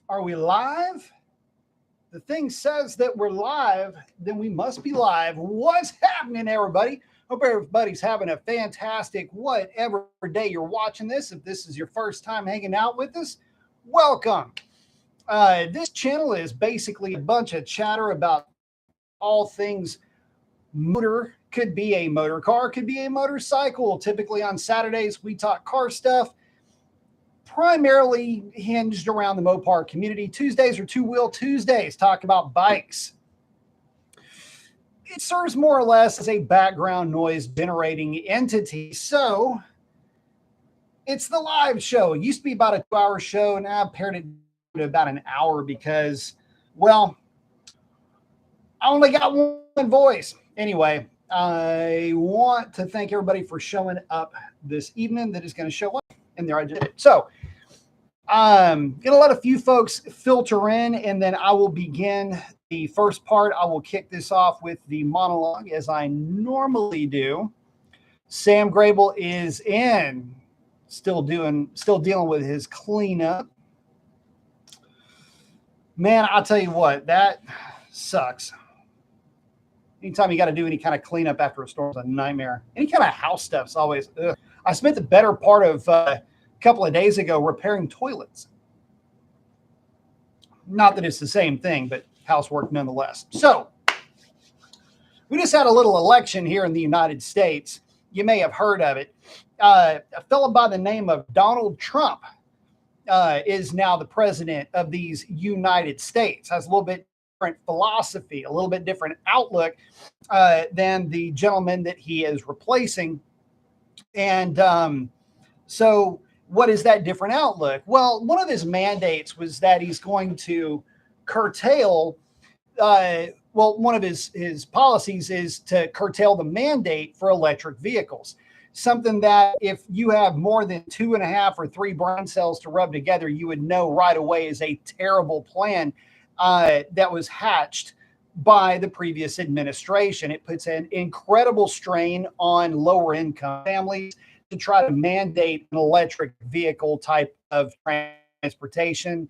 Are we live? The thing says that we're live, then we must be live. What's happening, everybody? Hope everybody's having a fantastic whatever day you're watching this. If this is your first time hanging out with us, welcome. This channel is basically a bunch of chatter about all things motor. Could be a motor car, could be a motorcycle. Typically on Saturdays, we talk car stuff, primarily hinged around the Mopar community. Tuesdays are two-wheel Tuesdays, talk about bikes. It serves more or less as a background noise generating entity. So it's the live show. It used to be about a 2-hour show, and I've pared it to about an hour because, well, I only got one voice. Anyway, I want to thank everybody for showing up this evening that is going to show up. And there I did it. So, gonna let a few folks filter in, and then I will begin the first part. I will kick this off with the monologue as I normally do. Sam Grable is in, still dealing with his cleanup. Man, I'll tell you what, that sucks. Anytime you got to do any kind of cleanup after a storm is a nightmare. Any kind of house stuff's always. Ugh. I spent the better part of a couple of days ago repairing toilets. Not that it's the same thing, but housework nonetheless. So we just had a little election here in the United States. You may have heard of it. A fellow by the name of Donald Trump is now the president of these United States. Has a little bit different philosophy, a little bit different outlook than the gentleman that he is replacing. And so what is that different outlook? Well, one of his mandates was that he's going to curtail, one of his policies is to curtail the mandate for electric vehicles. Something that if you have more than 2.5 or 3 brain cells to rub together, you would know right away is a terrible plan that was hatched by the previous administration. It puts an incredible strain on lower income families to try to mandate an electric vehicle type of transportation,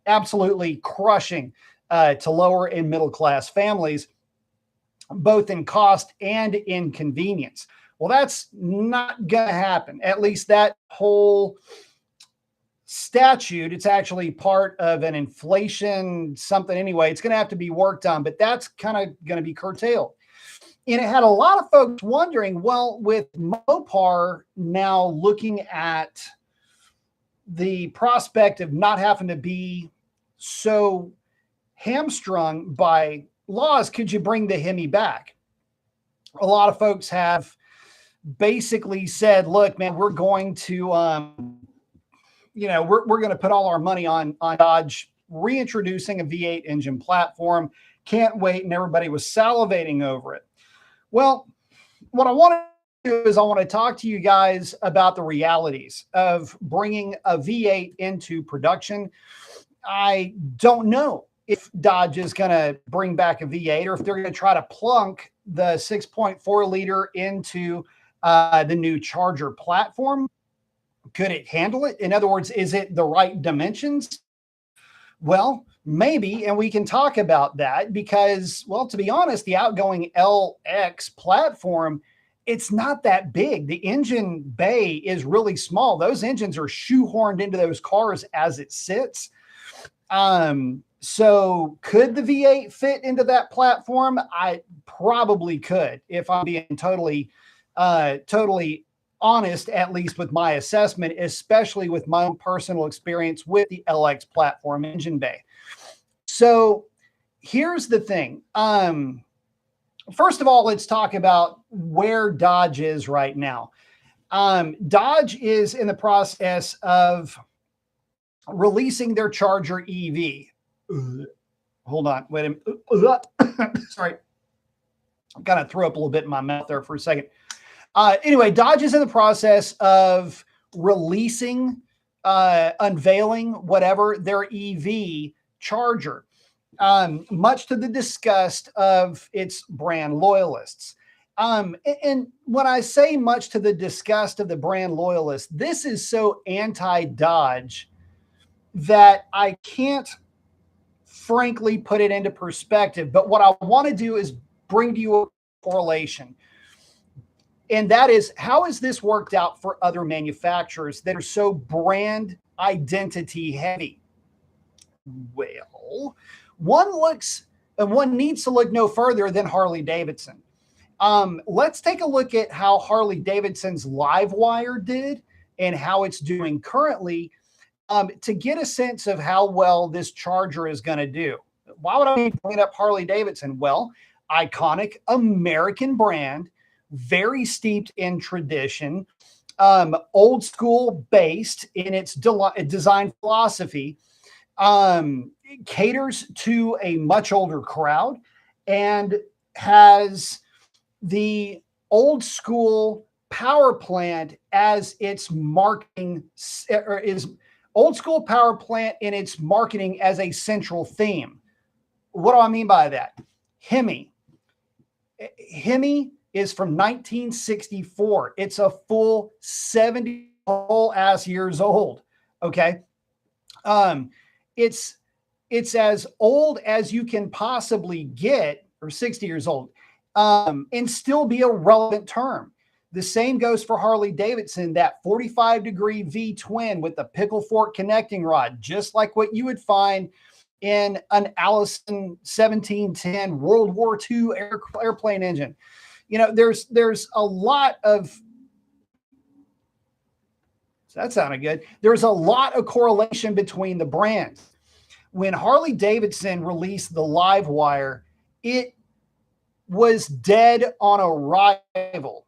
absolutely crushing to lower and middle class families, both in cost and in convenience. Well, that's not going to happen. At least that whole statute, it's actually part of an inflation something anyway. It's going to have to be worked on, but that's kind of going to be curtailed. And it had a lot of folks wondering, well, with Mopar now looking at the prospect of not having to be so hamstrung by laws, could you bring the Hemi back? A lot of folks have basically said, look, man, we're going to, we're going to put all our money on Dodge reintroducing a V8 engine platform. Can't wait. And everybody was salivating over it. Well, what I want to do is I want to talk to you guys about the realities of bringing a V8 into production. I don't know if Dodge is going to bring back a V8 or if they're going to try to plunk the 6.4 liter into the new Charger platform. Could it handle it? In other words, is it the right dimensions? Well, maybe, and we can talk about that because, well, to be honest, the outgoing LX platform, it's not that big. The engine bay is really small. Those engines are shoehorned into those cars as it sits. So could the V8 fit into that platform? I probably could, if I'm being totally honest, at least with my assessment, especially with my own personal experience with the LX platform engine bay. So here's the thing. First of all, let's talk about where Dodge is right now. Dodge is in the process of releasing their Charger EV. Hold on, wait a minute. Sorry. I kind of threw up a little bit in my mouth there for a second. Anyway, Dodge is in the process of releasing, unveiling, whatever, their EV Charger, much to the disgust of its brand loyalists. And when I say much to the disgust of the brand loyalists, this is so anti-Dodge that I can't frankly put it into perspective. But what I want to do is bring to you a correlation. And that is, how has this worked out for other manufacturers that are so brand identity heavy? Well, one needs to look no further than Harley Davidson. Let's take a look at how Harley Davidson's Livewire did and how it's doing currently, to get a sense of how well this Charger is going to do. Why would I be bringing up Harley Davidson? Well, iconic American brand, very steeped in tradition, old school based in its design philosophy, caters to a much older crowd, and has the old school power plant as its marketing, or is old school power plant in its marketing as a central theme. What do I mean by that? Hemi. Hemi is from 1964. It's a full 70 whole ass years old. Okay. It's as old as you can possibly get, or 60 years old, and still be a relevant term. The same goes for Harley Davidson, that 45-degree V-twin with the pickle fork connecting rod, just like what you would find in an Allison 1710 World War II airplane engine. You know, there's a lot of, so that sounded good. There's a lot of correlation between the brands. When Harley Davidson released the Livewire, it was dead on arrival.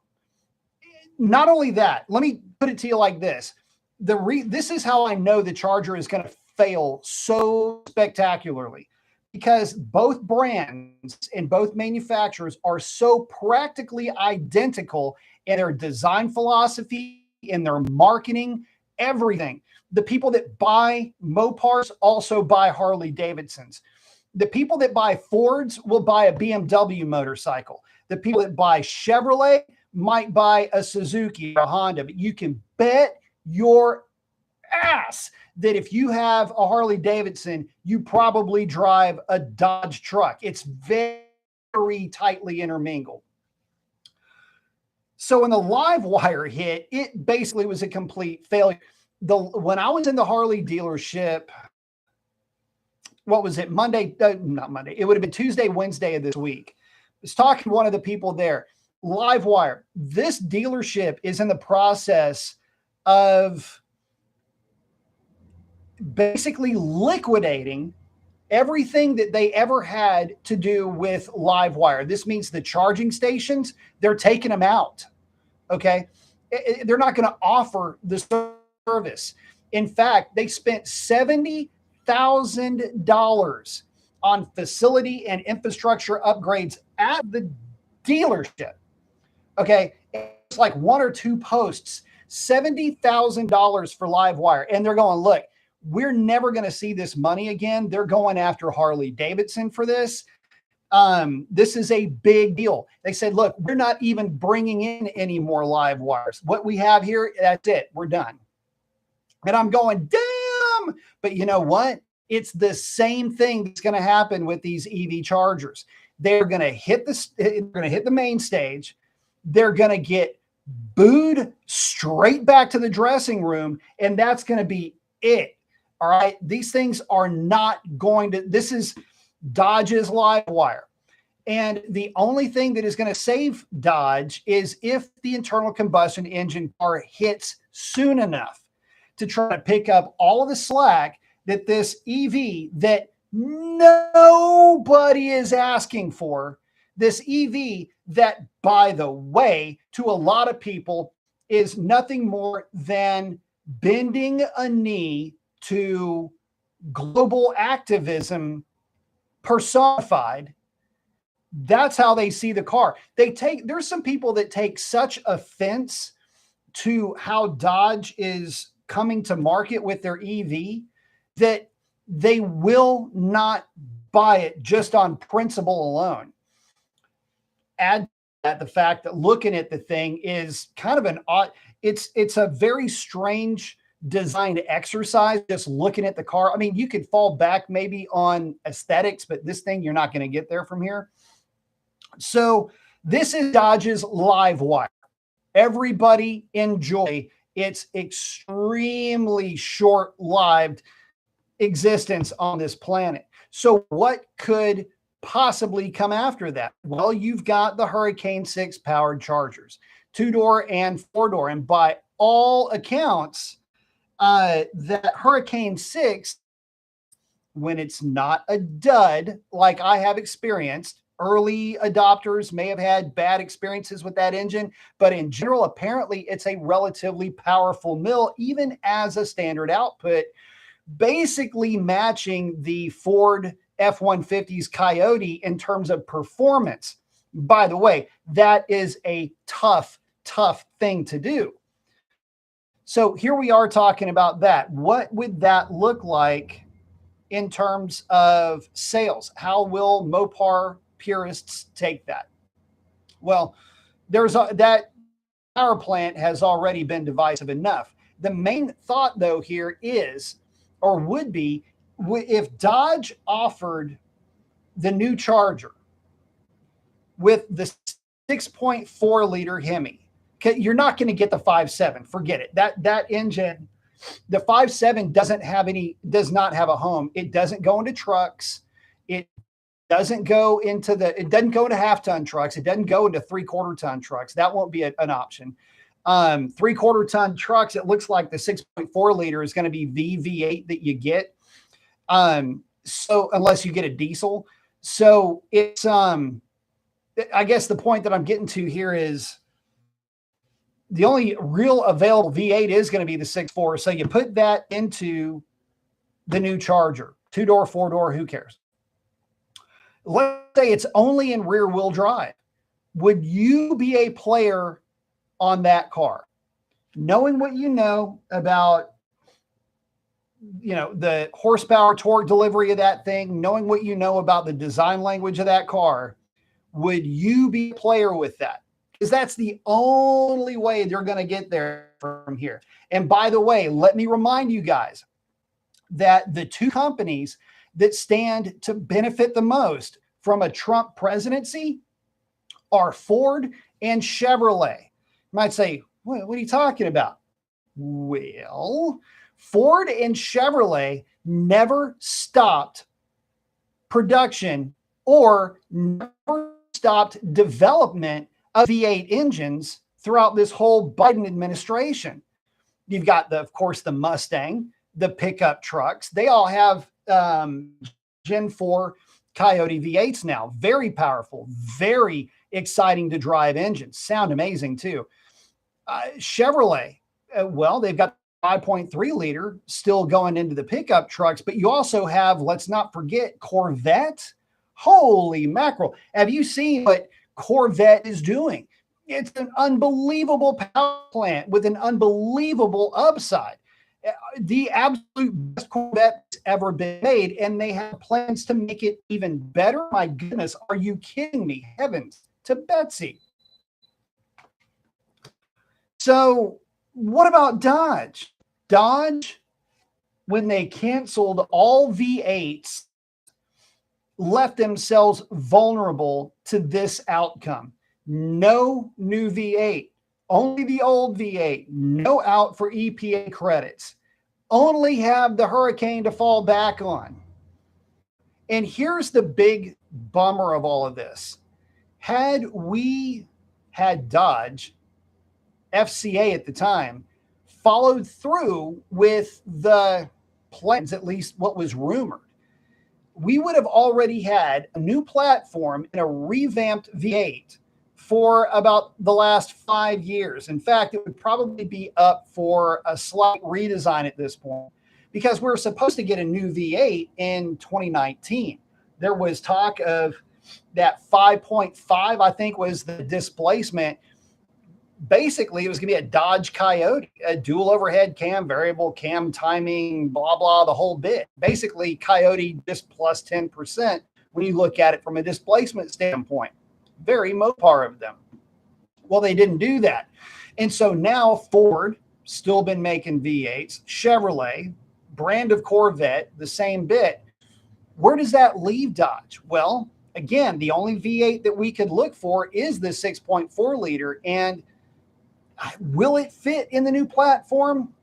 Not only that, let me put it to you like this. This is how I know the Charger is going to fail so spectacularly, because both brands and both manufacturers are so practically identical in their design philosophy, in their marketing, everything. The people that buy Mopars also buy Harley Davidsons. The people that buy Fords will buy a BMW motorcycle. The people that buy Chevrolet might buy a Suzuki or a Honda. But you can bet your ass that if you have a Harley Davidson, you probably drive a Dodge truck. It's very tightly intermingled. So when the Livewire hit, it basically was a complete failure. When I was in the Harley dealership, what was it? Monday, not Monday. It would have been Tuesday, Wednesday of this week. I was talking to one of the people there. Livewire, this dealership is in the process of basically liquidating everything that they ever had to do with Livewire. This means the charging stations, they're taking them out. Okay. They're not going to offer the service. In fact, they spent $70,000 on facility and infrastructure upgrades at the dealership. Okay. It's like one or two posts, $70,000 for Livewire. And they're going, look, we're never going to see this money again. They're going after Harley Davidson for this. This is a big deal. They said, look, we're not even bringing in any more Livewires. What we have here, that's it. We're done. And I'm going, damn. But you know what? It's the same thing that's going to happen with these EV chargers. They're going to hit the main stage. They're going to get booed straight back to the dressing room, and that's going to be it. All right. These things are not going to, this is Dodge's Livewire. And the only thing that is going to save Dodge is if the internal combustion engine car hits soon enough to try to pick up all of the slack that this EV that nobody is asking for, this EV that, by the way, to a lot of people is nothing more than bending a knee to global activism personified. That's how they see the car. There's some people that take such offense to how Dodge is coming to market with their EV that they will not buy it just on principle alone. Add to that the fact that looking at the thing is kind of an odd, it's a very strange design exercise just looking at the car. I mean, you could fall back maybe on aesthetics, but this thing, you're not going to get there from here. So this is Dodge's live wire. Everybody enjoy its extremely short-lived existence on this planet. So what could possibly come after that? Well, you've got the Hurricane 6 powered Chargers, 2-door and 4-door. And by all accounts, that Hurricane 6, when it's not a dud like I have experienced, early adopters may have had bad experiences with that engine, but in general, apparently it's a relatively powerful mill, even as a standard output, basically matching the Ford F-150's Coyote in terms of performance. By the way, that is a tough thing to do. So here we are talking about that. What would that look like in terms of sales? How will Mopar purists take that? Well, that power plant has already been divisive enough. The main thought, though, here is, or would be, if Dodge offered the new Charger with the 6.4 liter Hemi, you're not going to get the 5.7. Forget it. That engine, the 5.7 does not have a home. It doesn't go into trucks. It doesn't go into half-ton trucks. It doesn't go into 3/4 ton trucks. That won't be an option. 3/4 ton trucks, it looks like the 6.4 liter is going to be the V8 that you get. So unless you get a diesel. So it's, I guess the point that I'm getting to here is the only real available V8 is going to be the 6.4. So you put that into the new Charger, 2-door, 4-door, who cares? Let's say it's only in rear wheel drive. Would you be a player on that car? Knowing what you know about, the horsepower, torque delivery of that thing, knowing what you know about the design language of that car, would you be a player with that? Because that's the only way they're going to get there from here. And by the way, let me remind you guys that the two companies that stand to benefit the most from a Trump presidency are Ford and Chevrolet. You might say, what are you talking about? Well, Ford and Chevrolet never stopped production or never stopped development of V8 engines throughout this whole Biden administration. You've got, of course, the Mustang, the pickup trucks. They all have Gen 4 Coyote V8s now. Very powerful, very exciting to drive engines. Sound amazing, too. Chevrolet, well, they've got 5.3 liter still going into the pickup trucks, but you also have, let's not forget, Corvette. Holy mackerel. Have you seen what Corvette is doing? It's an unbelievable power plant with an unbelievable upside. The absolute best Corvette that's ever been made, and they have plans to make it even better. My goodness, are you kidding me? Heavens to Betsy. So what about Dodge? Dodge, when they canceled all V8s, left themselves vulnerable to this outcome. No new V8, only the old V8, no out for EPA credits, only have the Hurricane to fall back on. And here's the big bummer of all of this. Had we had Dodge, FCA at the time, followed through with the plans, at least what was rumored, we would have already had a new platform and a revamped V8 for about the last 5 years. In fact, it would probably be up for a slight redesign at this point, because we're supposed to get a new V8 in 2019. There was talk of that 5.5, I think, was the displacement. Basically, it was going to be a Dodge Coyote, a dual overhead cam, variable cam timing, blah, blah, the whole bit. Basically, Coyote just plus 10% when you look at it from a displacement standpoint. Very Mopar of them. Well, they didn't do that. And so now Ford still been making V8s. Chevrolet, brand of Corvette, the same bit. Where does that leave Dodge? Well, again, the only V8 that we could look for is the 6.4 liter. And will it fit in the new platform?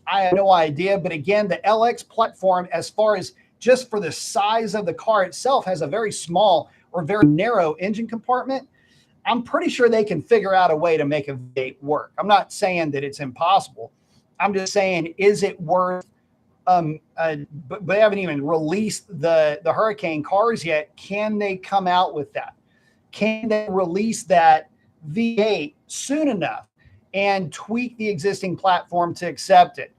I have no idea. But again, the LX platform, as far as just for the size of the car itself, has a very small or very narrow engine compartment. I'm pretty sure they can figure out a way to make a V8 work. I'm not saying that it's impossible. I'm just saying, is it worth, but they haven't even released the Hurricane cars yet. Can they come out with that? Can they release that V8 soon enough and tweak the existing platform to accept it?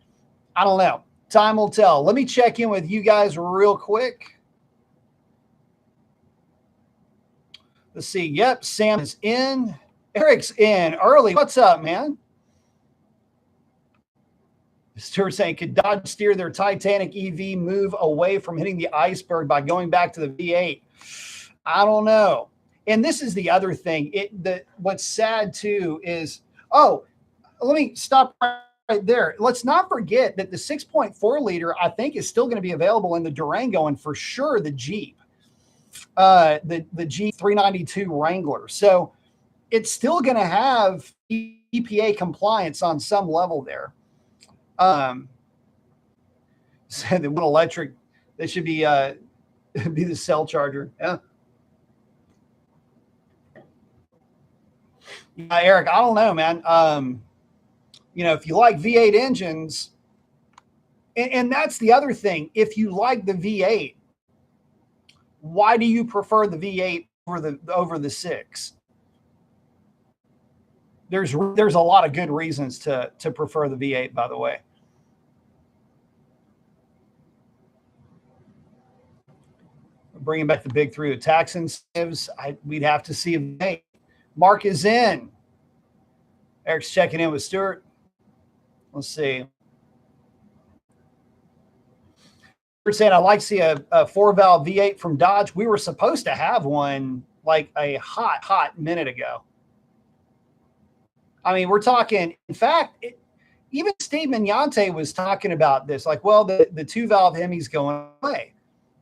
I don't know. Time will tell. Let me check in with you guys real quick. Let's see. Yep, Sam is in. Eric's in early. What's up, man? Stuart saying, could Dodge steer their Titanic EV move away from hitting the iceberg by going back to the V8? I don't know. And this is the other thing. What's sad too is, let me stop right there. Let's not forget that the 6.4 liter, I think, is still going to be available in the Durango and for sure the Jeep, the Jeep 392 Wrangler. So it's still going to have EPA compliance on some level there. Said that one electric, that should be the cell charger. Yeah. Yeah, Eric, I don't know, man. If you like V8 engines, and that's the other thing. If you like the V8, why do you prefer the V8 over the 6? There's a lot of good reasons to prefer the V8, by the way. Bringing back the big three with tax incentives, we'd have to see a V8. Mark is in. Eric's checking in with Stuart. Let's see. Stuart saying, I'd like to see a 4-valve V8 from Dodge. We were supposed to have one like a hot minute ago. I mean, we're talking, in fact, even Steve Mignante was talking about this. Like, well, the 2-valve Hemi's going away.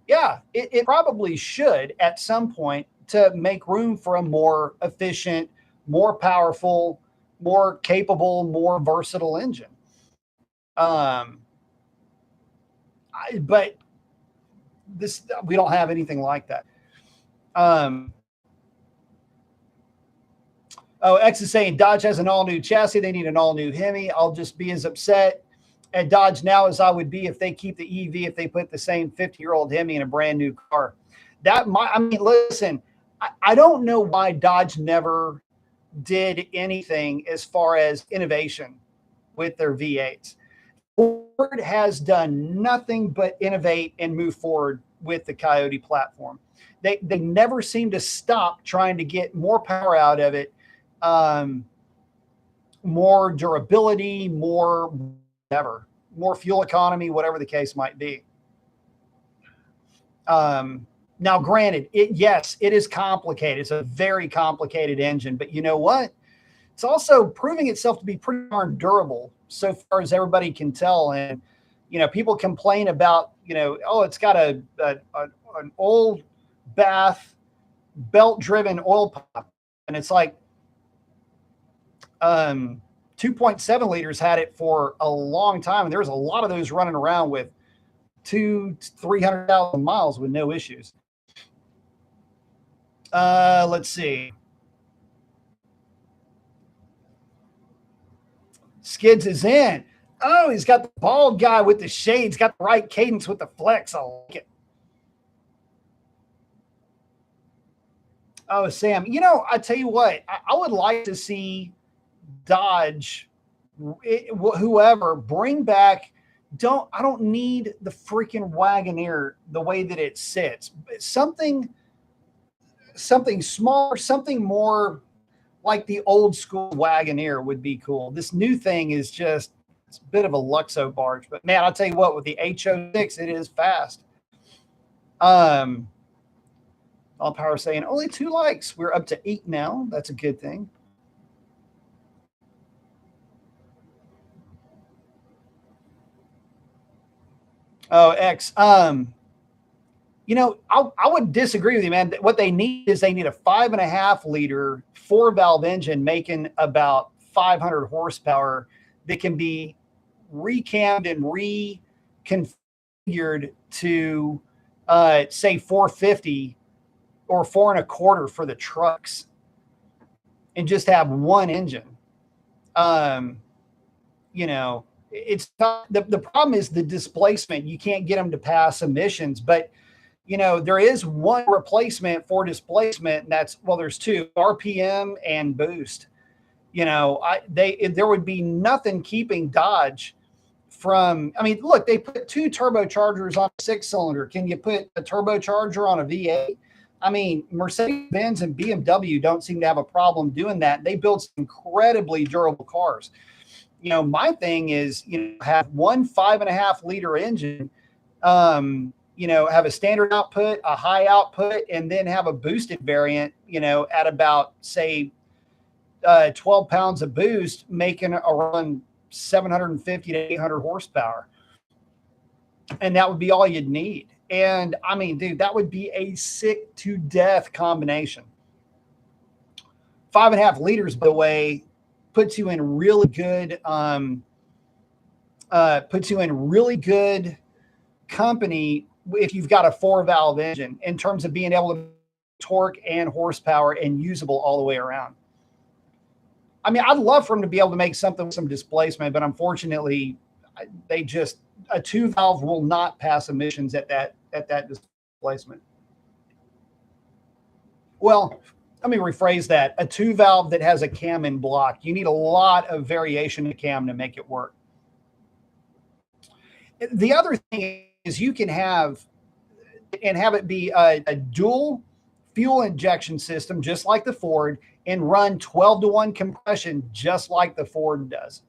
Yeah, it probably should at some point to make room for a more efficient, more powerful, more capable, more versatile engine. But we don't have anything like that. X is saying Dodge has an all-new chassis. They need an all-new Hemi. I'll just be as upset at Dodge now as I would be if they keep the EV, if they put the same 50-year-old Hemi in a brand new car. Listen, I don't know why Dodge never did anything as far as innovation with their V8s. Ford has done nothing but innovate and move forward with the Coyote platform. They never seem to stop trying to get more power out of it, more durability, more fuel economy, whatever the case might be. Now, granted, it is complicated. It's a very complicated engine, but you know what? It's also proving itself to be pretty darn durable so far as everybody can tell. And, people complain about, it's got an old bath belt-driven oil pump. And it's like 2.7 liters had it for a long time. And there was a lot of those running around with 300,000 miles with no issues. Let's see. Skids is in. Oh, he's got the bald guy with the shades, got the right cadence with the flex. I like it. Oh, Sam, I tell you what, I would like to see Dodge, whoever, bring back. I don't need the freaking Wagoneer the way that it sits. Something smaller, something more like the old school Wagoneer would be cool. This new thing is it's a bit of a Luxo barge, but man, I'll tell you what, with the H06, it is fast. All Power saying only 2 likes. We're up to 8 now. That's a good thing. Oh, X. I would disagree with you, man. What they need is they need a 5.5 liter 4 valve engine making about 500 horsepower that can be recammed and reconfigured to, say, 450 or 4.25 for the trucks, and just have one engine. Um, it's not, the problem is the displacement. You can't get them to pass emissions, but there is one replacement for displacement, and that's, well, there's two: RPM and boost. There would be nothing keeping Dodge from. I mean, look, they put two turbochargers on a 6-cylinder. Can you put a turbocharger on a V8? I mean, Mercedes-Benz and BMW don't seem to have a problem doing that. They build some incredibly durable cars. My thing is, have one 5.5 liter engine, have a standard output, a high output, and then have a boosted variant, at about, say, 12 pounds of boost, making around 750 to 800 horsepower. And that would be all you'd need. And I mean, dude, that would be a sick to death combination. 5.5 liters, by the way, puts you in really good, company if you've got a 4-valve engine, in terms of being able to torque and horsepower and usable all the way around. I mean, I'd love for them to be able to make something with some displacement, but unfortunately, a 2-valve will not pass emissions at that displacement. Well, let me rephrase that. A 2-valve that has a cam in block, you need a lot of variation in the cam to make it work. The other thing is, you can have it be a dual fuel injection system, just like the Ford, and run 12-to-1 compression, just like the Ford does.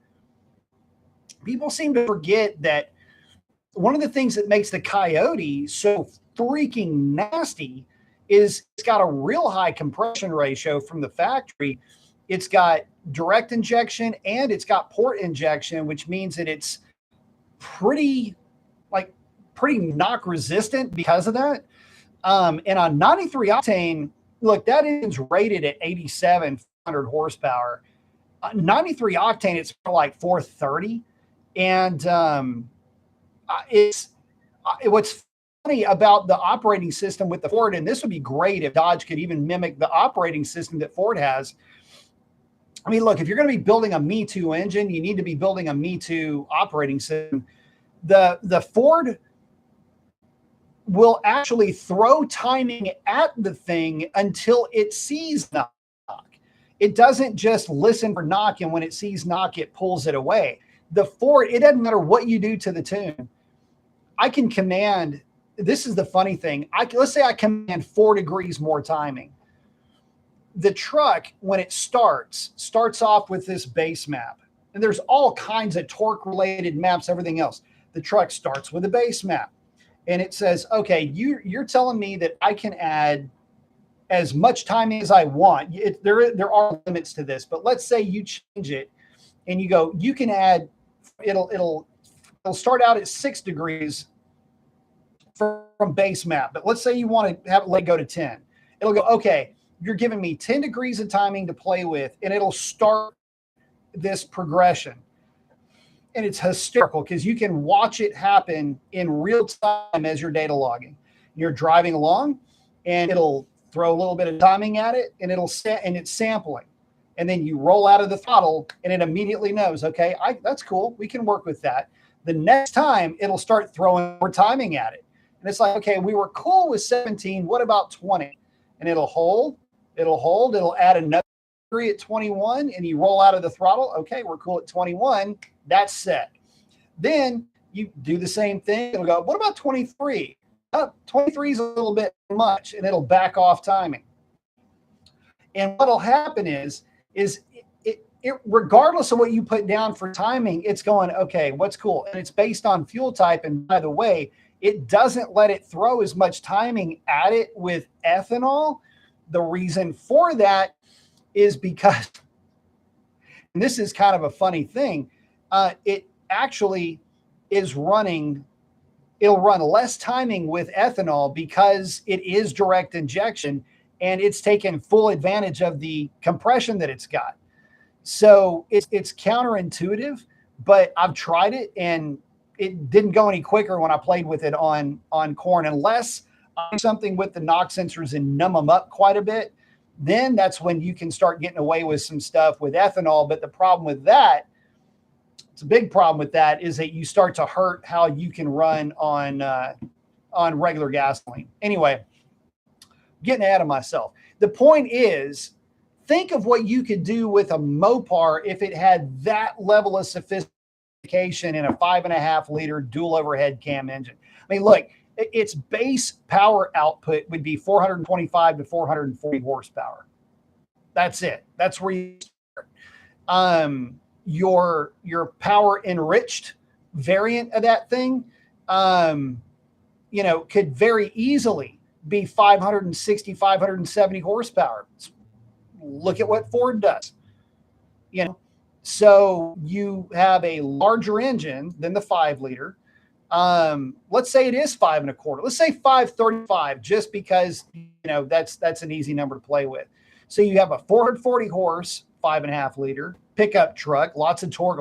People seem to forget that one of the things that makes the Coyote so freaking nasty is it's got a real high compression ratio from the factory. It's got direct injection and it's got port injection, which means that it's pretty knock resistant because of that. And on 93 octane, look, that engine's rated at 8,700 horsepower. 93 octane, it's for like 430. And what's funny about the operating system with the Ford, and this would be great if Dodge could even mimic the operating system that Ford has. I mean, look, if you're going to be building a Me Too engine, you need to be building a Me Too operating system. The Ford will actually throw timing at the thing until it sees knock. It doesn't just listen for knock, and when it sees knock, it pulls it away. The Ford, it doesn't matter what you do to the tune. I can command, this is the funny thing, let's say I command 4 degrees more timing. The truck, when it starts off with this base map. And there's all kinds of torque-related maps, everything else. The truck starts with a base map. And it says, okay, you're telling me that I can add as much timing as I want. There are limits to this, but let's say you change it and you go, you can add, it'll start out at 6 degrees from base map. But let's say you want to have it let go to 10. It'll go, okay, you're giving me 10 degrees of timing to play with, and it'll start this progression. And it's hysterical because you can watch it happen in real time as you're data logging. You're driving along and it'll throw a little bit of timing at it, and it's sampling. And then you roll out of the throttle and it immediately knows, okay, that's cool. We can work with that. The next time it'll start throwing more timing at it. And it's like, okay, we were cool with 17. What about 20? And it'll hold. It'll add another degree at 21, and you roll out of the throttle. Okay, we're cool at 21. That's set. Then you do the same thing. It'll go, what about 23? 23 is a little bit much, and it'll back off timing. And what'll happen is it regardless of what you put down for timing, it's going, okay, what's cool? And it's based on fuel type. And by the way, it doesn't let it throw as much timing at it with ethanol. The reason for that is because, and this is kind of a funny thing, it actually is running it'll run less timing with ethanol because it is direct injection and it's taken full advantage of the compression that it's got. So it's counterintuitive, but I've tried it and it didn't go any quicker when I played with it on corn, unless I do something with the knock sensors and numb them up quite a bit. Then that's when you can start getting away with some stuff with ethanol. But the problem with that, it's a big problem with that, is that you start to hurt how you can run on regular gasoline. Anyway, getting ahead of myself. The point is, think of what you could do with a Mopar if it had that level of sophistication in a 5.5 liter dual overhead cam engine. I mean, look, its base power output would be 425 to 440 horsepower. That's it. That's where you start. Your power enriched variant of that thing, could very easily be 560, 570 horsepower. Look at what Ford does. So you have a larger engine than the 5 liter. Let's say it is 5.25. Let's say 535, just because that's an easy number to play with. So you have a 440 horse 5.5 liter pickup truck, lots of torque,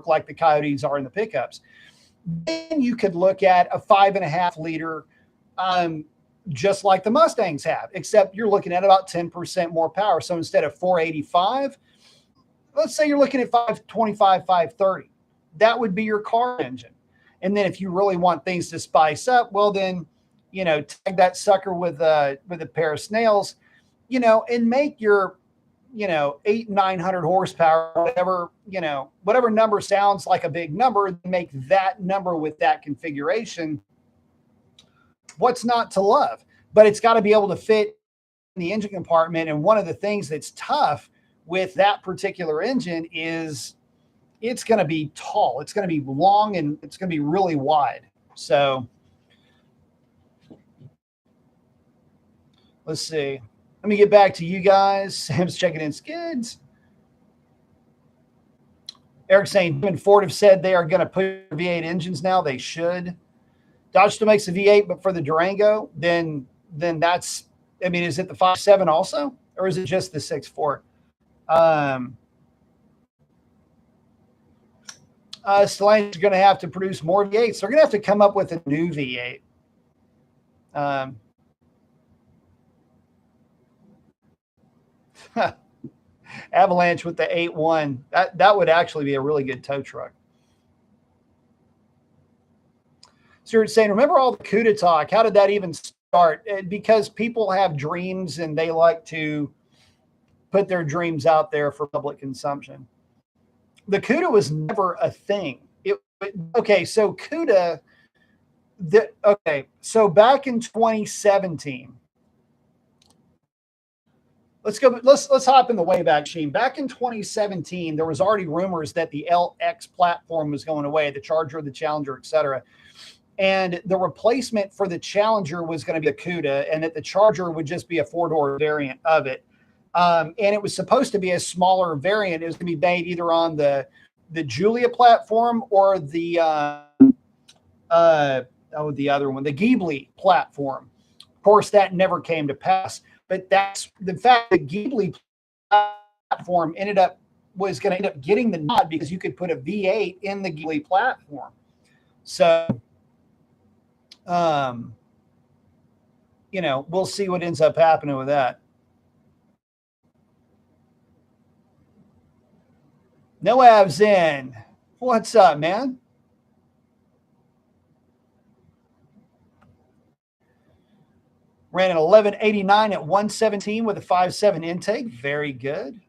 like the Coyotes are in the pickups. Then you could look at a 5.5 liter, just like the Mustangs have, except you're looking at about 10% more power. So instead of 485, let's say you're looking at 525, 530. That would be your car engine. And then if you really want things to spice up, well, then, tag that sucker with a pair of snails, and make your, 800-900 horsepower, whatever number sounds like a big number, make that number with that configuration. What's not to love? But it's got to be able to fit in the engine compartment. And one of the things that's tough with that particular engine is it's going to be tall. It's going to be long, and it's going to be really wide. So let's see. Let me get back to you guys. Sam's checking in skids. Eric saying, Jim and Ford have said they are going to put V8 engines now. They should. Dodge still makes a V8, but for the Durango, then that's, is it the 5.7 also? Or is it just the 6.4? Stellantis are going to have to produce more V8s. They're going to have to come up with a new V8. Avalanche with the 8.1. That would actually be a really good tow truck. Stuart's saying, remember all the CUDA talk? How did that even start? Because people have dreams and they like to put their dreams out there for public consumption. The CUDA was never a thing. So CUDA, so back in 2017, let's hop in the Wayback Machine. Back in 2017, there was already rumors that the LX platform was going away, the Charger, the Challenger, et cetera. And the replacement for the Challenger was going to be a CUDA, and that the Charger would just be a 4-door variant of it. And it was supposed to be a smaller variant. It was going to be made either on the Giulia platform or the other one, the Ghibli platform. Of course, that never came to pass. But that's the fact that Ghibli platform was going to end up getting the nod because you could put a V8 in the Ghibli platform. So, we'll see what ends up happening with that. No abs in. What's up, man? Ran an 1189 at 117 with a 5.7 intake. Very good.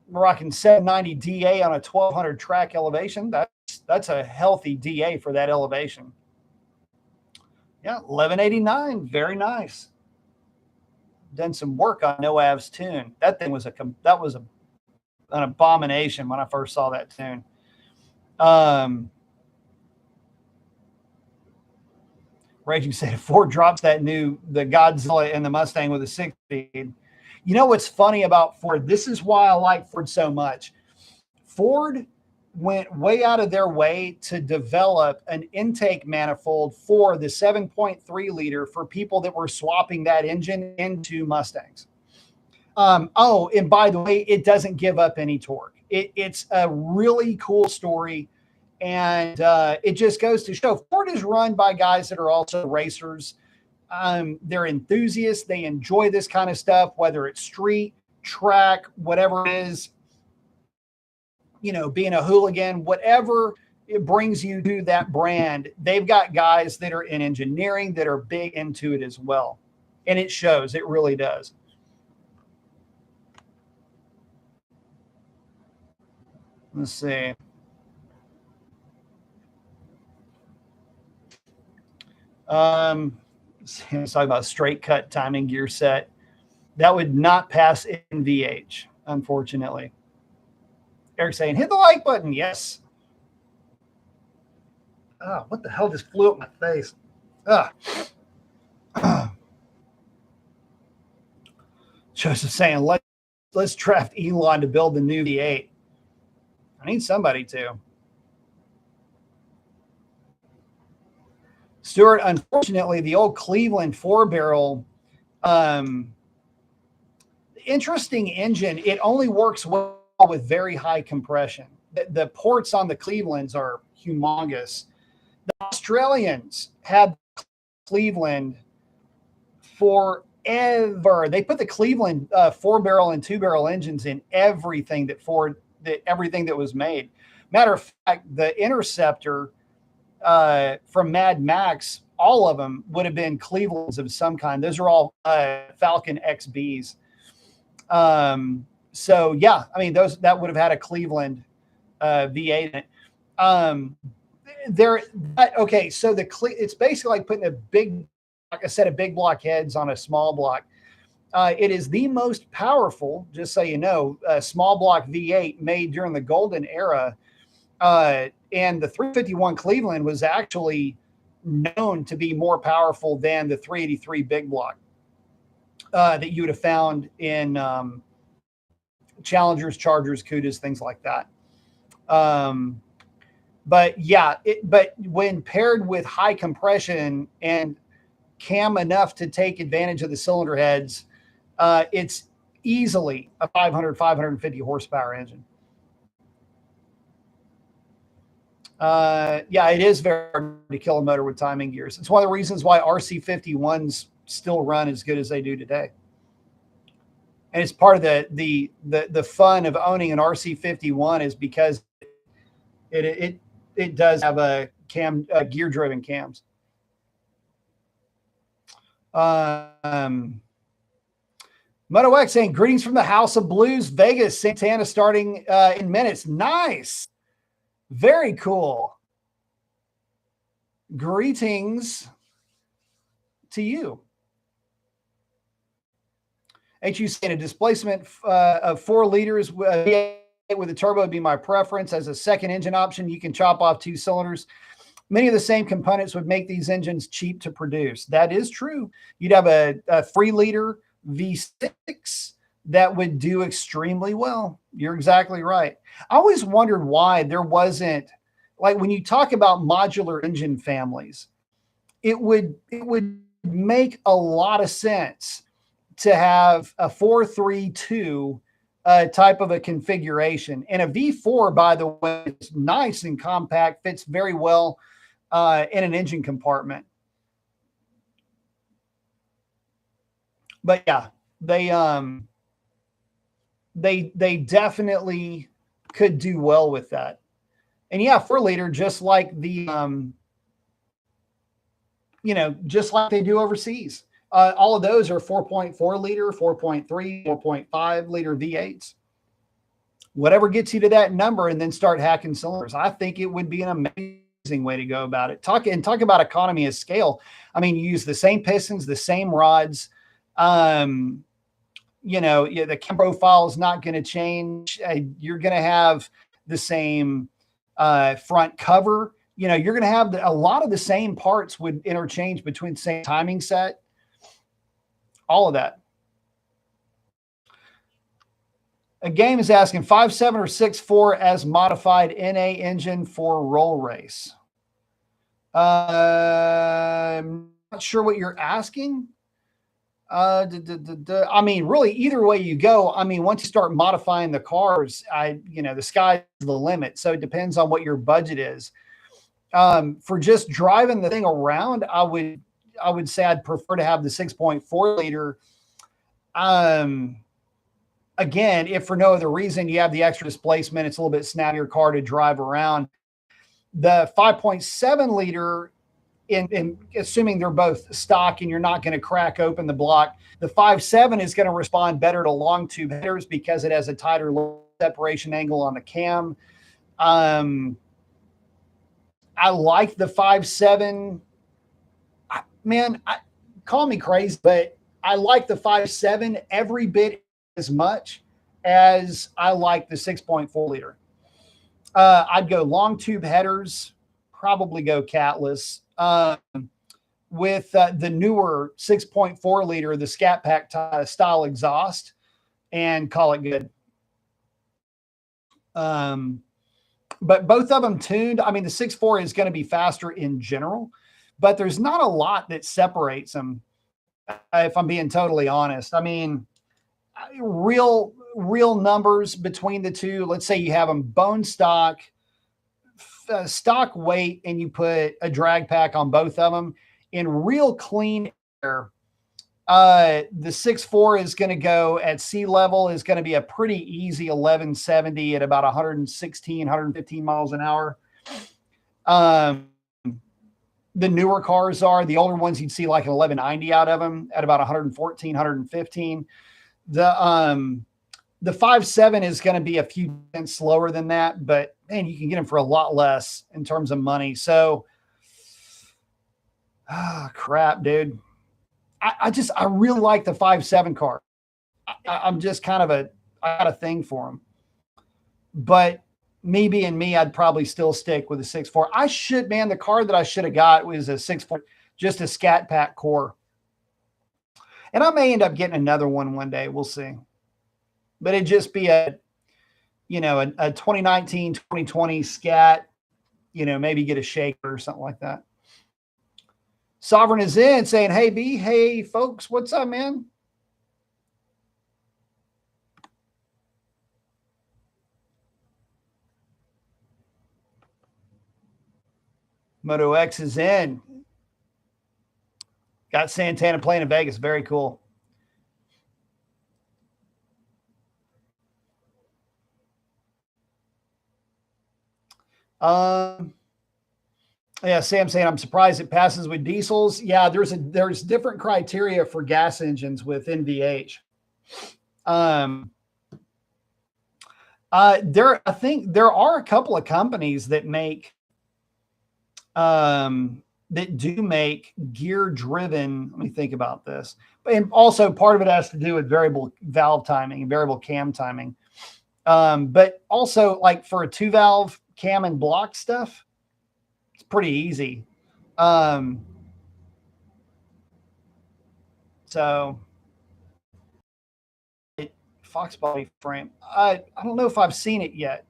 We're rocking 790 DA on a 1200 track elevation. That's a healthy DA for that elevation. Yeah, 1189. Very nice. Done some work on No Av's tune. That thing was an abomination when I first saw that tune. Raging said, if Ford drops the Godzilla and the Mustang with a 6-speed. You know what's funny about Ford? This is why I like Ford so much. Ford went way out of their way to develop an intake manifold for the 7.3 liter for people that were swapping that engine into Mustangs. Oh, and by the way, it doesn't give up any torque. It's a really cool story. And it just goes to show Ford is run by guys that are also racers. They're enthusiasts. They enjoy this kind of stuff, whether it's street, track, whatever it is, being a hooligan, whatever it brings you to that brand. They've got guys that are in engineering that are big into it as well. And it shows, it really does. Let's see. It's talking about straight cut timing gear set. That would not pass in VH, unfortunately. Eric saying, hit the like button. Yes. Oh, what the hell just flew up my face? Joseph saying, let's draft Elon to build the new V8. I need somebody to. Stuart, unfortunately, the old Cleveland 4-barrel, interesting engine. It only works well with very high compression. The ports on the Clevelands are humongous. The Australians had Cleveland forever. They put the Cleveland 4-barrel and 2-barrel engines in everything everything that was made. Matter of fact, the Interceptor from Mad Max, all of them would have been Clevelands of some kind. Those are all Falcon XBs. So yeah, I mean, that would have had a Cleveland V8 in it. Okay, so it's basically like putting a set of big block heads on a small block. It is the most powerful, just so you know, small block V8 made during the golden era. And the 351 Cleveland was actually known to be more powerful than the 383 big block that you would have found in Challengers, Chargers, Cudas, things like that. But yeah, but when paired with high compression and cam enough to take advantage of the cylinder heads, it's easily a 550 horsepower engine. Yeah, it is very hard to kill a motor with timing gears. It's one of the reasons why RC51s still run as good as they do today. And it's part of the fun of owning an RC51 is because it does have a gear driven cams. Moto X saying greetings from the House of Blues, Vegas, Santana starting in minutes. Nice. Very cool. Greetings to you. HU saying a displacement of 4 liters with a turbo would be my preference. As a second engine option, you can chop off 2 cylinders. Many of the same components would make these engines cheap to produce. That is true. You'd have a 3-liter V6 that would do extremely well. You're exactly right. I always wondered why there wasn't, like when you talk about modular engine families, it would make a lot of sense to have a 432 type of a configuration. And a V4, by the way, is nice and compact, fits very well in an engine compartment. But yeah, they definitely could do well with that. And yeah, 4-liter, just like the, just like they do overseas. All of those are 4.4 liter, 4.3, 4.5 liter V8s. Whatever gets you to that number and then start hacking cylinders. I think it would be an amazing way to go about it. Talk about economy of scale. I mean, you use the same pistons, the same rods. The cam profile is not going to change. You're going to have the same front cover. You're going to have a lot of the same parts would interchange between the same timing set. All of that. A game is asking 5.7 or 6.4 as modified NA engine for roll race. I'm not sure what you're asking. I mean, really, either way you go, I mean, once you start modifying the cars, the sky's the limit. So it depends on what your budget is. For just driving the thing around, I would say I'd prefer to have the 6.4 liter. Again, if for no other reason, you have the extra displacement, it's a little bit snappier car to drive around. The 5.7 liter, in assuming they're both stock and you're not going to crack open the block, the 5.7 is going to respond better to long tube headers because it has a tighter separation angle on the cam. I like the 5.7. Man, call me crazy, but I like the 5.7 every bit as much as I like the 6.4 liter. I'd go long tube headers, probably go catless. With the newer 6.4 liter, the Scat Pack style exhaust, and call it good. But both of them tuned. I mean, the 6.4 is going to be faster in general, but there's not a lot that separates them, if I'm being totally honest. I mean, real numbers between the two. Let's say you have them bone stock, stock weight, and you put a drag pack on both of them in real clean air. The 6.4 is going to go at sea level, is going to be a pretty easy 1170 at about 116, 115 miles an hour. The newer cars are, the older ones, you'd see like an 1190 out of them at about 114, 115. The 5.7 is going to be a few cents slower than that, but man, you can get them for a lot less in terms of money. So, crap, dude. I really like the 5.7 car. I'm just kind of I got a thing for them. But me being me, I'd probably still stick with the 6.4. The car that I should have got was a 6.4, just a Scat Pack core. And I may end up getting another one day. We'll see. But it'd just be a 2019, 2020 Scat, maybe get a shaker or something like that. Sovereign is in saying, hey, B, hey, folks, what's up, man? Moto X is in. Got Santana playing in Vegas. Very cool. Yeah, Sam saying, I'm surprised it passes with diesels. Yeah, there's different criteria for gas engines with NVH. I think there are a couple of companies that make that do make gear driven. Let me think about this. And also part of it has to do with variable valve timing and variable cam timing. But also like for a 2-valve cam and block stuff, it's pretty easy. So Fox body frame. I don't know if I've seen it yet.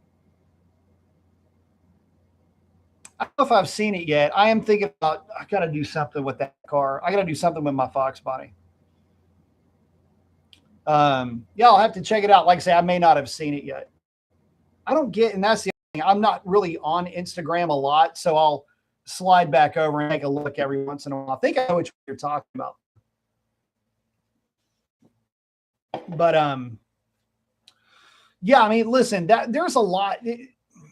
I don't know if I've seen it yet. I am thinking about, I got to do something with that car. I got to do something with my Fox body. Yeah, I'll have to check it out. Like I say, I may not have seen it yet. I don't get, and that's the other thing. I'm not really on Instagram a lot, so I'll slide back over and take a look every once in a while. I think I know what you're talking about. But yeah, I mean, listen, there's a lot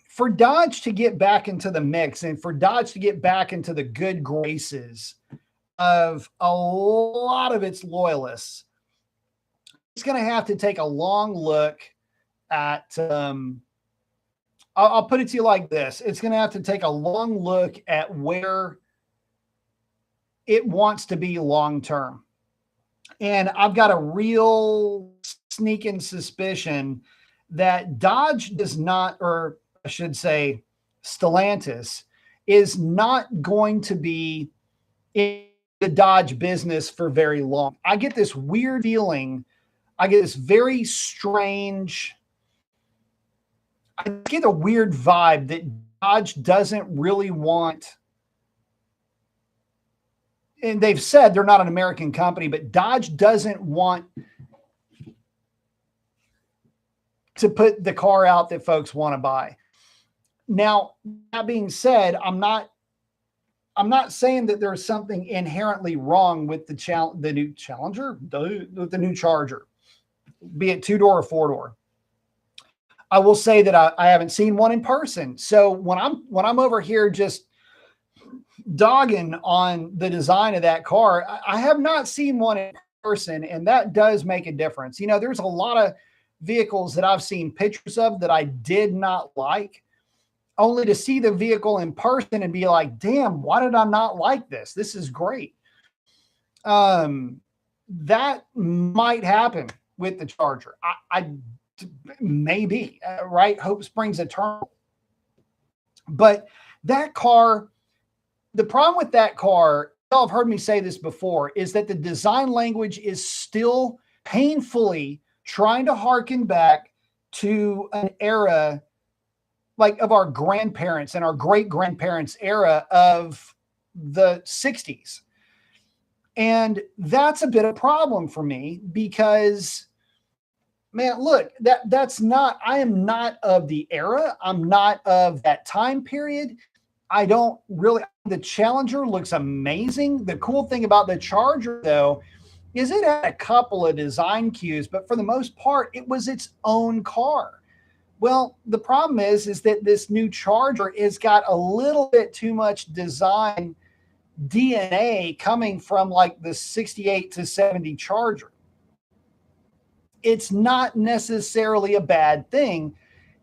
for Dodge to get back into the mix and for Dodge to get back into the good graces of a lot of its loyalists. It's going to have to take a long look at, I'll put it to you like this. It's going to have to take a long look at where it wants to be long-term. And I've got a real sneaking suspicion that Dodge does not, or I should say Stellantis, is not going to be in the Dodge business for very long. I get this weird feeling. I get this very strange I get a weird vibe that Dodge doesn't really want, and they've said they're not an American company, but Dodge doesn't want to put the car out that folks want to buy. Now, that being said, I'm not saying that there's something inherently wrong with the new Challenger, the new Charger, be it 2-door or 4-door. I will say that I haven't seen one in person. So when I'm over here just dogging on the design of that car, I have not seen one in person, and that does make a difference. You know, there's a lot of vehicles that I've seen pictures of that I did not like, only to see the vehicle in person and be like, damn, why did I not like this? This is great. That might happen with the Charger. I maybe, right? Hope springs eternal. But that car, the problem with that car, y'all have heard me say this before, is that the design language is still painfully trying to harken back to an era like of our grandparents and our great grandparents era of the 60s. And that's a bit of a problem for me because, man, look, that's not, I am not of the era. I'm not of that time period. I don't really, the Challenger looks amazing. The cool thing about the Charger, though, is it had a couple of design cues, but for the most part, it was its own car. Well, the problem is that this new Charger has got a little bit too much design DNA coming from like the 68 to 70 Charger. It's not necessarily a bad thing.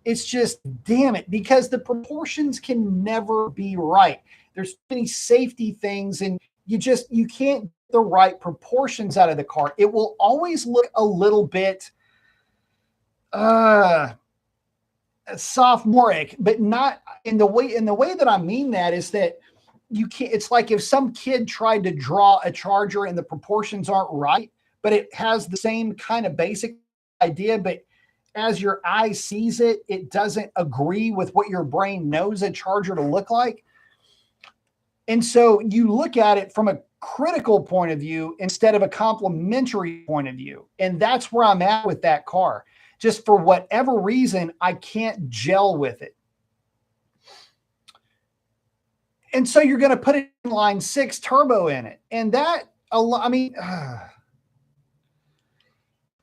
It's just, damn it, because the proportions can never be right. There's too many safety things, and you can't get the right proportions out of the car. It will always look a little bit sophomoric, but not in the way that I mean that is that you can't, it's like if some kid tried to draw a Charger and the proportions aren't right, but it has the same kind of basic idea, but as your eye sees it, it doesn't agree with what your brain knows a Charger to look like. And so you look at it from a critical point of view instead of a complimentary point of view. And that's where I'm at with that car. Just for whatever reason, I can't gel with it. And so you're going to put an inline 6 turbo in it. And that, I mean,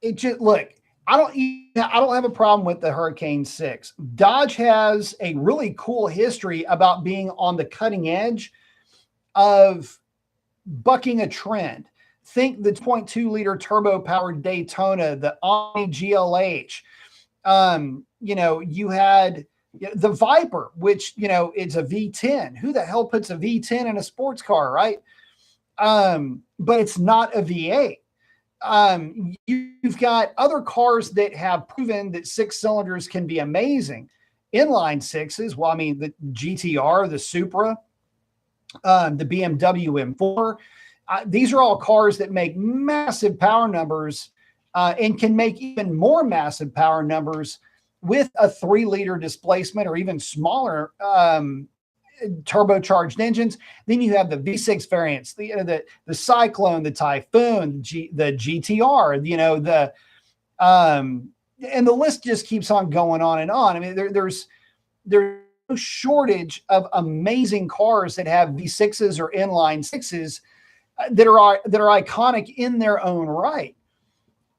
it just, look, I don't have a problem with the Hurricane 6. Dodge has a really cool history about being on the cutting edge of bucking a trend. Think the 2.2 liter turbo powered Daytona, the Omni GLH. You had the Viper, which, it's a V10. Who the hell puts a V10 in a sports car, right? But it's not a V8. You've got other cars that have proven that 6 cylinders can be amazing. Inline 6s, well, I mean, the GTR, the Supra, the BMW M4, these are all cars that make massive power numbers and can make even more massive power numbers with a 3-liter displacement or even smaller turbocharged engines. Then you have the V6 variants, the Cyclone, the Typhoon, the GTR, and the list just keeps on going on and on. I mean, there's no shortage of amazing cars that have V6s or inline 6s that are iconic in their own right.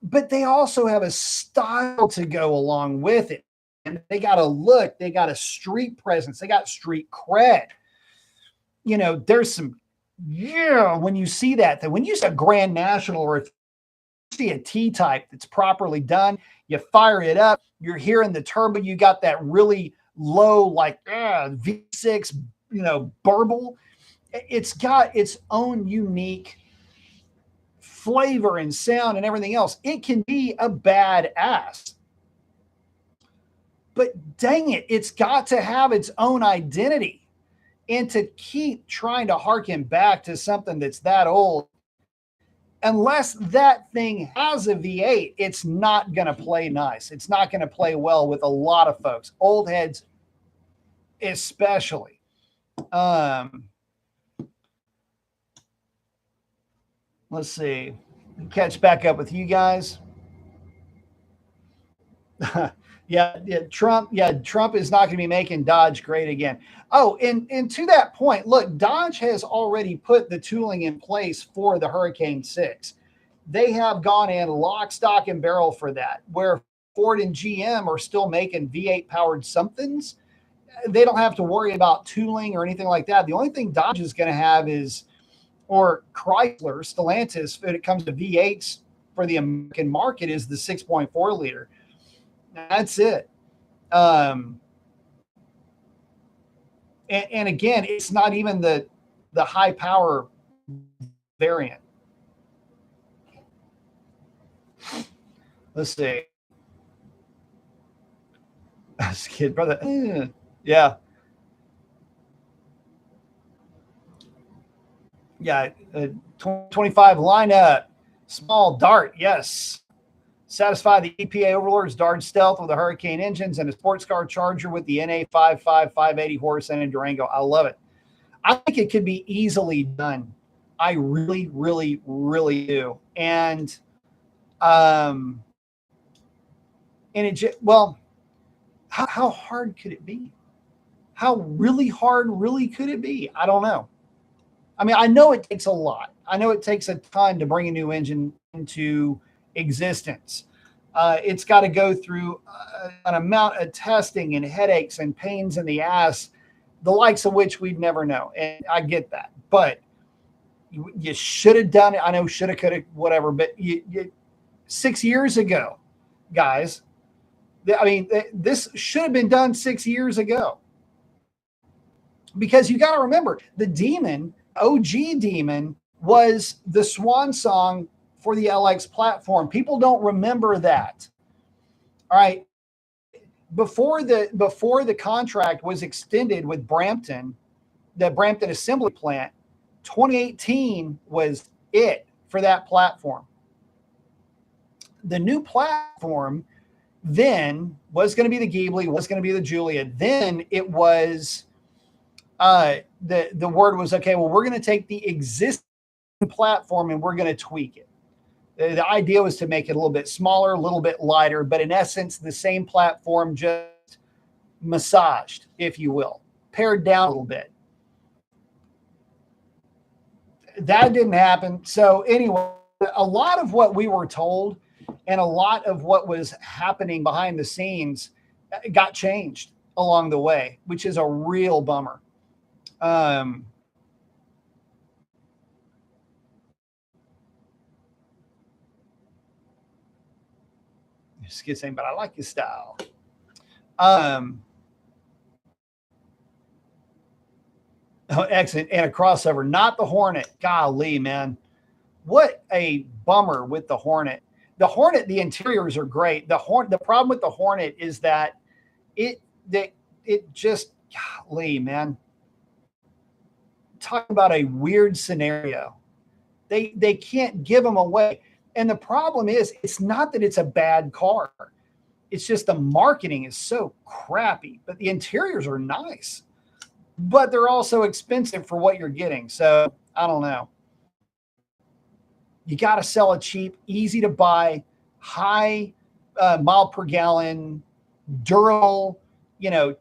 But they also have a style to go along with it. And they got a look, they got a street presence, they got street cred. There's some, when you see that when you see a Grand National or if you see a T-Type that's properly done, you fire it up, you're hearing the turbo, you got that really low, like V6, burble. It's got its own unique flavor and sound and everything else. It can be a badass. But dang it, it's got to have its own identity. And to keep trying to harken back to something that's that old, unless that thing has a V8, it's not going to play nice. It's not going to play well with a lot of folks, old heads especially. Let's see. Catch back up with you guys. Yeah, Trump is not going to be making Dodge great again. Oh, and to that point, look, Dodge has already put the tooling in place for the Hurricane 6. They have gone in lock, stock, and barrel for that. Where Ford and GM are still making V8 powered somethings, they don't have to worry about tooling or anything like that. The only thing Dodge is going to have is, or Chrysler, Stellantis, when it comes to V8s for the American market, is the 6.4 liter. That's it. And again, it's not even the high power variant. Let's see. This kid, brother. Yeah. Yeah. 25 lineup. Small Dart. Yes. Satisfy the EPA overlords Dart Stealth with the Hurricane engines and a sports car Charger with the NA 580 horse and a Durango. I love it. I think it could be easily done. I really, really, really do. And well, how hard could it be? How really hard really could it be? I don't know. I mean, I know it takes a lot. I know it takes a ton to bring a new engine into existence. It's got to go through an amount of testing and headaches and pains in the ass, the likes of which we'd never know. And I get that. But you should have done it. I know should have, could have, whatever. But 6 years ago, guys, I mean, this should have been done 6 years ago. Because you got to remember, the Demon, OG Demon, was the swan song for the LX platform. People don't remember that. All right. Before the contract was extended with Brampton, the Brampton assembly plant, 2018 was it for that platform. The new platform then was going to be the Ghibli, was going to be the Julia. Then it was the word was, okay, well, we're going to take the existing platform and we're going to tweak it. The idea was to make it a little bit smaller, a little bit lighter, but in essence, the same platform, just massaged, if you will, pared down a little bit. That didn't happen. So anyway, a lot of what we were told and a lot of what was happening behind the scenes got changed along the way, which is a real bummer. Just saying, but I like his style. Oh, excellent. And a crossover, not the Hornet. Golly, man. What a bummer with the Hornet. The Hornet, the interiors are great. The problem with the Hornet is that it just, golly, man. Talk about a weird scenario. They can't give them away. And the problem is, it's not that it's a bad car. It's just the marketing is so crappy, but the interiors are nice, but they're also expensive for what you're getting. So I don't know. You got to sell a cheap, easy to buy, high mile per gallon, durable,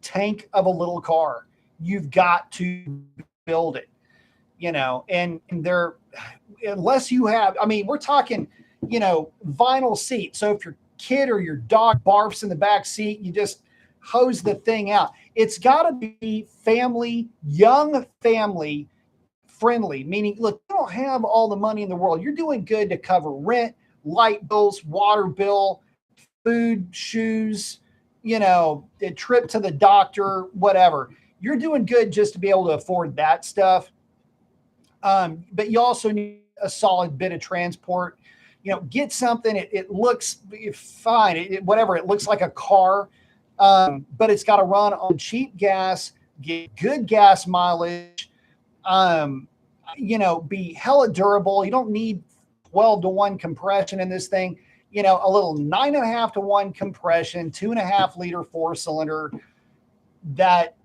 tank of a little car. You've got to build it, and they're, unless you have, I mean, we're talking, vinyl seat. So if your kid or your dog barfs in the back seat, you just hose the thing out. It's got to be young family friendly, meaning, look, you don't have all the money in the world. You're doing good to cover rent, light bills, water bill, food, shoes, a trip to the doctor, whatever. You're doing good just to be able to afford that stuff. But you also need a solid bit of transport. Get something. It looks fine. Whatever. It looks like a car, but it's got to run on cheap gas, get good gas mileage, be hella durable. You don't need 12-to-1 compression in this thing, you know, a little 9.5-to-1 compression, 2.5-liter 4-cylinder that,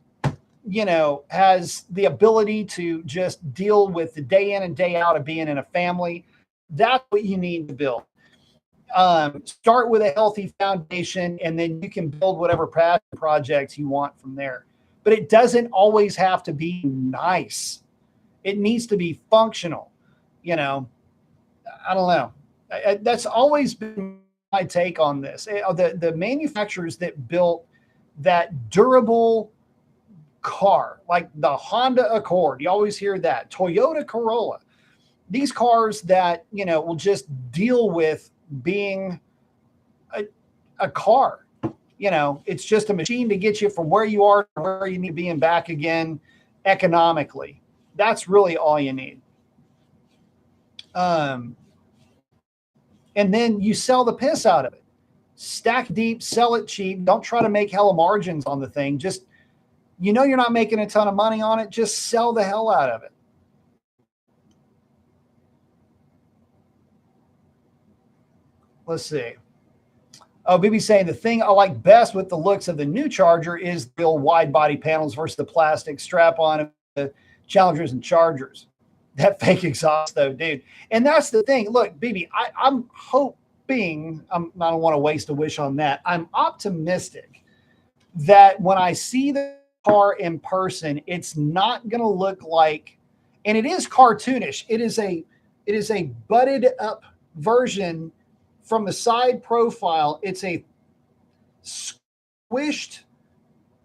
you know, has the ability to just deal with the day in and day out of being in a family. That's what you need to build. Start with a healthy foundation, and then you can build whatever passion projects you want from there. But it doesn't always have to be nice. It needs to be functional. You know, I don't know. That's always been my take on this. The manufacturers that built that durable car, like the Honda Accord, you always hear that, Toyota Corolla, these cars that, you know, will just deal with being a car. You know, it's just a machine to get you from where you are to where you need to be and back again economically. That's really all you need. And then you sell the piss out of it. Stack deep, sell it cheap. Don't try to make hella margins on the thing. Just, you know, you're not making a ton of money on it. Just sell the hell out of it. Let's see. Oh, BB saying the thing I like best with the looks of the new Charger is the old wide body panels versus the plastic strap on of the Challengers and Chargers. That fake exhaust though, dude. And that's the thing. Look, BB, I'm hoping, I don't want to waste a wish on that. I'm optimistic that when I see the car in person, it's not going to look like, and it is cartoonish. It is a butted up version from the side profile. It's a squished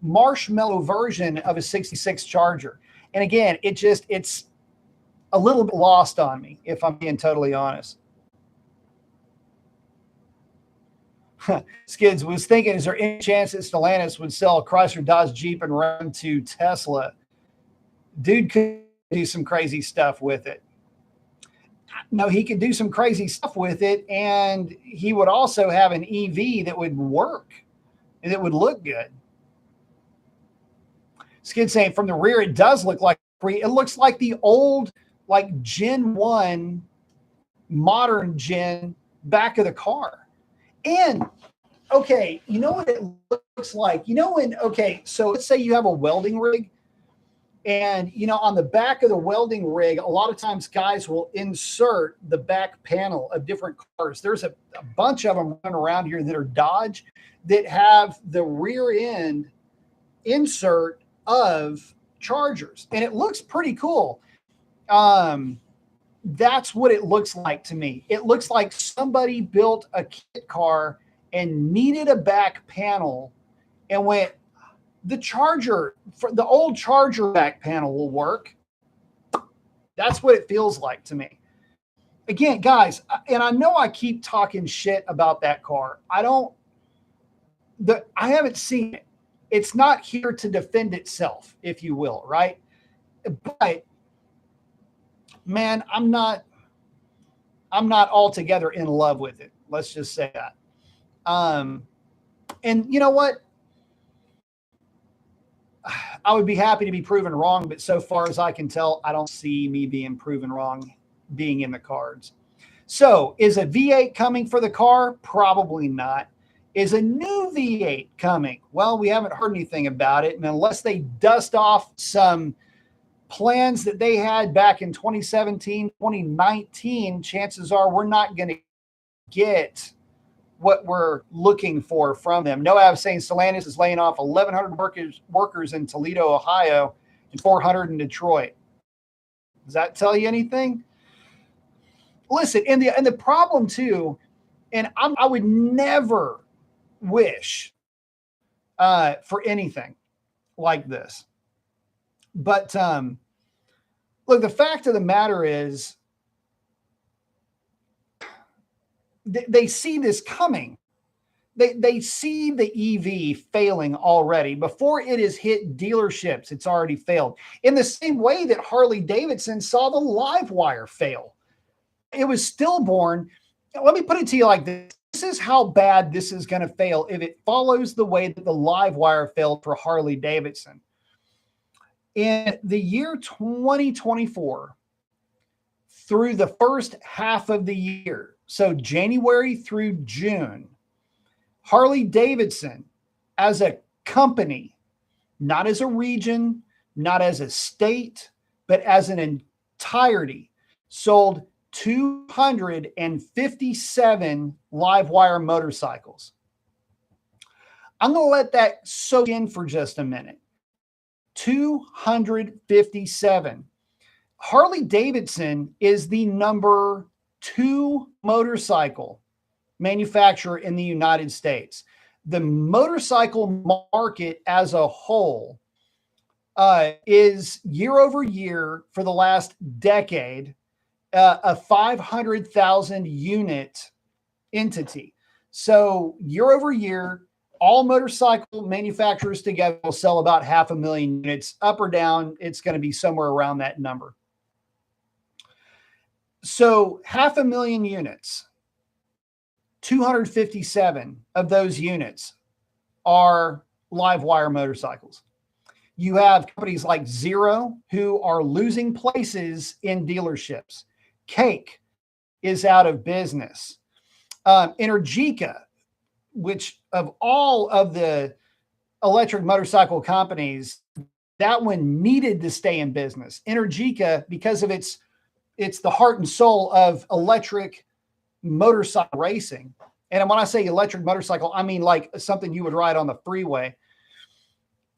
marshmallow version of a 66 Charger. And again, it's a little bit lost on me, if I'm being totally honest. Skids was thinking, is there any chance that Stellantis would sell a Chrysler Dodge Jeep and run to Tesla? Dude could do some crazy stuff with it. No, he could do some crazy stuff with it, and he would also have an EV that would work and it would look good. Skid saying from the rear, it does look like it looks like the old, like Gen 1 modern Gen back of the car. And okay, you know what it looks like? You know when, okay, so let's say you have a welding rig, and you know, on the back of the welding rig, a lot of times guys will insert the back panel of different cars. There's a bunch of them running around here that are Dodge that have the rear end insert of Chargers, and it looks pretty cool. That's what it looks like to me. It looks like somebody built a kit car and needed a back panel and went, the Charger, for the old Charger back panel will work. That's what it feels like to me. Again, guys, and I know I keep talking shit about that car. I haven't seen it. It's not here to defend itself, if you will, right? But man, I'm not altogether in love with it. Let's just say that. And you know what? I would be happy to be proven wrong, but so far as I can tell, I don't see me being proven wrong being in the cards. So is a V8 coming for the car? Probably not. Is a new V8 coming? Well, we haven't heard anything about it. And unless they dust off some plans that they had back in 2017, 2019, chances are we're not going to get what we're looking for from them. Noah was saying Stellantis is laying off 1,100 workers in Toledo, Ohio, and 400 in Detroit. Does that tell you anything? Listen, and the problem too, and I would never wish for anything like this. But look, the fact of the matter is, they see this coming. They see the EV failing already. Before it has hit dealerships, it's already failed. In the same way that Harley Davidson saw the LiveWire fail. It was stillborn. Let me put it to you like this. This is how bad this is going to fail if it follows the way that the LiveWire failed for Harley Davidson. In the year 2024, through the first half of the year, so January through June, Harley Davidson as a company, not as a region, not as a state, but as an entirety, sold 257 live wire motorcycles. I'm going to let that soak in for just a minute. 257. Harley Davidson is the number 2 motorcycle manufacturer in the United States. The motorcycle market as a whole is year over year for the last decade a 500,000 unit entity. So year over year, all motorcycle manufacturers together will sell about 500,000 units. Up or down, it's going to be somewhere around that number. So 500,000 units, 257 of those units are live wire motorcycles. You have companies like Zero who are losing places in dealerships. Cake is out of business. Energica, which of all of the electric motorcycle companies, that one needed to stay in business. Energica, because of it's the heart and soul of electric motorcycle racing. And when I say electric motorcycle, I mean like something you would ride on the freeway.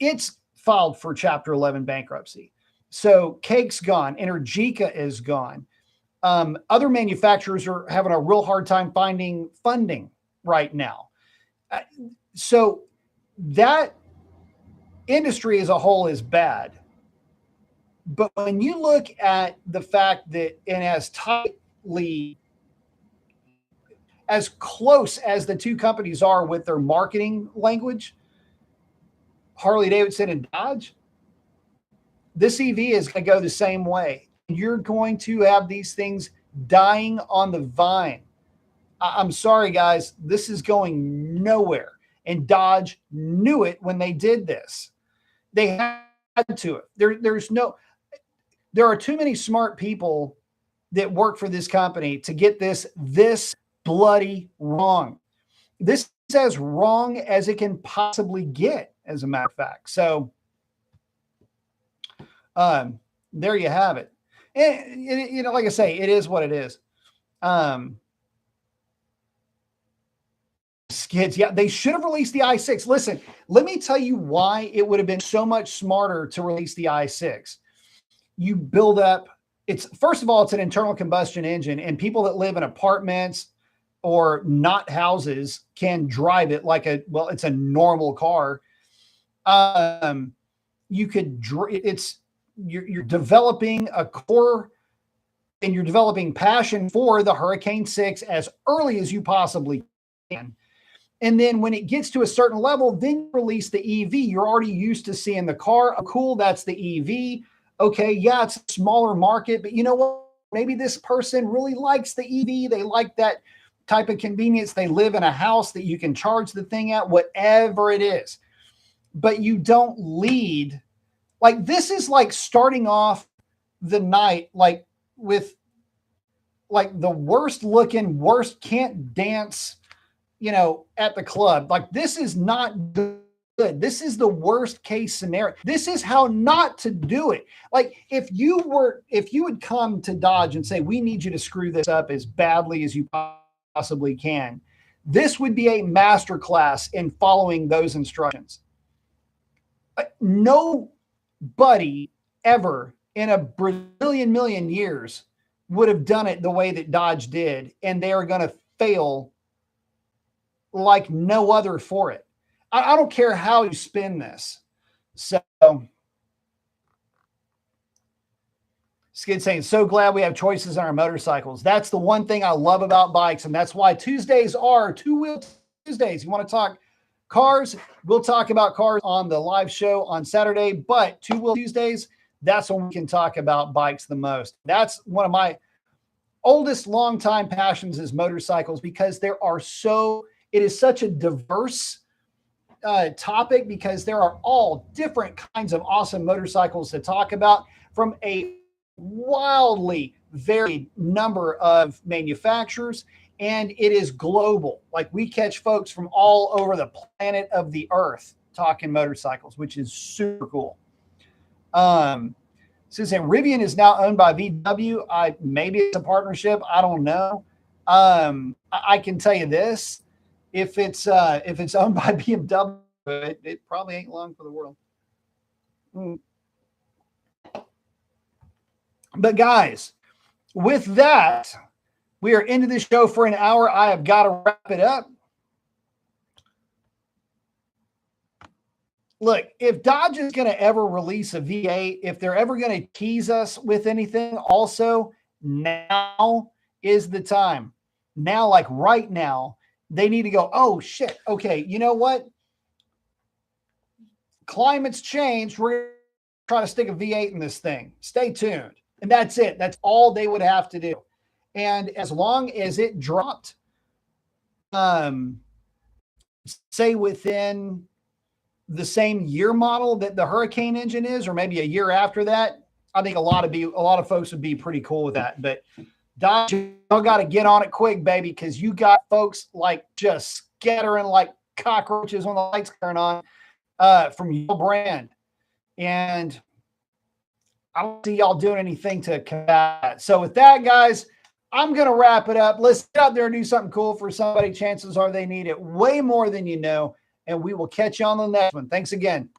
It's filed for Chapter 11 bankruptcy. So Cake's gone. Energica is gone. Other manufacturers are having a real hard time finding funding right now. So that industry as a whole is bad. But when you look at the fact that, and as tightly, as close as the two companies are with their marketing language, Harley Davidson and Dodge, this EV is going to go the same way. You're going to have these things dying on the vine. I'm sorry, guys, this is going nowhere. And Dodge knew it when they did this. They had to it. There are too many smart people that work for this company to get this bloody wrong. This is as wrong as it can possibly get, as a matter of fact. So there you have it. And, like I say, it is what it is. Skids, yeah, they should have released the i6. Listen, let me tell you why it would have been so much smarter to release the i6. You build up, first of all, it's an internal combustion engine, and people that live in apartments or not houses can drive it like it's a normal car. You're developing a core, and you're developing passion for the Hurricane 6 as early as you possibly can. And then when it gets to a certain level, then you release the EV. You're already used to seeing the car. Oh, cool, that's the EV. Okay, yeah, it's a smaller market, but you know what? Maybe this person really likes the EV. They like that type of convenience. They live in a house that you can charge the thing at, whatever it is. But you don't lead. Like, this is like starting off the night like with like the worst looking, worst can't dance, at the club. Like, this is not good. This is the worst case scenario. This is how not to do it. Like, if you would come to Dodge and say, we need you to screw this up as badly as you possibly can, this would be a masterclass in following those instructions. Nobody ever in a brilliant million years would have done it the way that Dodge did, and they are going to fail like no other for it. I don't care how you spin this. So, Skid saying, so glad we have choices on our motorcycles. That's the one thing I love about bikes, and that's why Tuesdays are Two-Wheel Tuesdays. You want to talk cars? We'll talk about cars on the live show on Saturday, but Two-Wheel Tuesdays, that's when we can talk about bikes the most. That's one of my oldest longtime passions is motorcycles, because it is such a diverse topic, because there are all different kinds of awesome motorcycles to talk about, from a wildly varied number of manufacturers, and it is global. Like, we catch folks from all over the planet of the earth talking motorcycles, which is super cool. Susan, Rivian is now owned by VW. Maybe it's a partnership. I don't know. I can tell you this: if it's owned by BMW, it probably ain't long for the world. But guys, with that, we are into the show for an hour. I have got to wrap it up. Look, if Dodge is going to ever release a V8, if they're ever going to tease us with anything, also, now is the time. Now, like right now, they need to go, oh, shit, okay, you know what? Climate's changed. We're going to try to stick a V8 in this thing. Stay tuned. And that's it. That's all they would have to do. And as long as it dropped, say within the same year model that the Hurricane engine is, or maybe a year after that, I think a lot of folks would be pretty cool with that. But Dodge, you got to get on it quick, baby, because you got folks like just scattering like cockroaches when the lights turn on from your brand. And I don't see y'all doing anything to combat that. So with that, guys, I'm going to wrap it up. Let's get out there and do something cool for somebody. Chances are they need it way more than you know. And we will catch you on the next one. Thanks again.